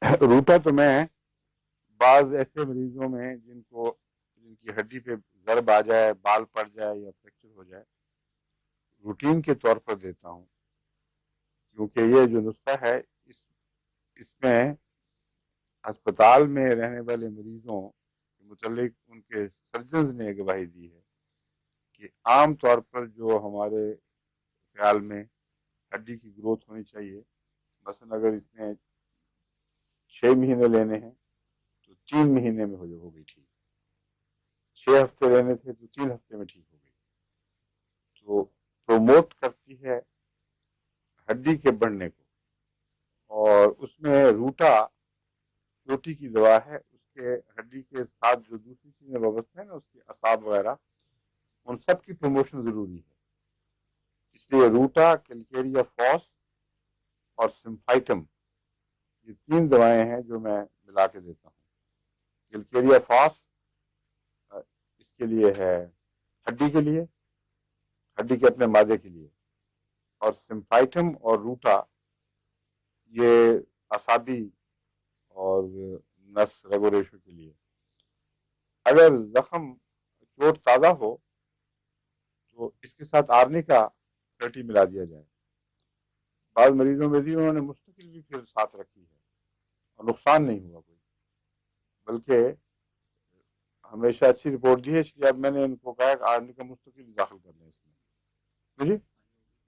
روٹا تو میں بعض ایسے مریضوں میں جن کی ہڈی پہ ضرب آ جائے، بال پڑ جائے یا فریکچر ہو جائے، روٹین کے طور پر دیتا ہوں، کیونکہ یہ جو نسخہ ہے اس میں ہسپتال میں رہنے والے مریضوں کے متعلق ان کے سرجنز نے گواہی دی ہے کہ عام طور پر جو ہمارے خیال میں ہڈی کی گروتھ ہونی چاہیے، مثلا اگر اس نے 6 مہینے لینے ہیں تو 3 مہینے میں ہو گئی ٹھیک، 6 ہفتے لینے تھے تو 3 ہفتے میں ٹھیک ہو گئی، تو پروموٹ کرتی ہے ہڈی کے بڑھنے کو۔ اور اس میں روٹا چوٹی کی دوا ہے، اس کے ہڈی کے ساتھ جو دوسری چیزیں وابستہ ہیں نا، اس کے اعصاب وغیرہ، ان سب کی پروموشن ضروری ہے۔ اس لیے روٹا، کیلکیریا فاس اور سمفائٹم، یہ 3 دوائیں ہیں جو میں ملا کے دیتا ہوں۔ کیلکیریا فاس اس کے لیے ہے ہڈی کے لیے، ہڈی کے اپنے مادے کے لیے، اور سمفائٹم اور روٹا یہ اعصابی اور نس ریگولیشن کے لیے۔ اگر زخم چوٹ تازہ ہو تو اس کے ساتھ آرنیکا 30 ملا دیا جائے۔ بعض مریضوں میں بھی انہوں نے مستقل بھی پھر ساتھ رکھی ہے اور نقصان نہیں ہوا کوئی، بلکہ ہمیشہ اچھی رپورٹ دی ہے، اس لیے اب میں نے ان کو کہا کہ آرنیکا مستقل داخل کر لیں اس میں۔ جی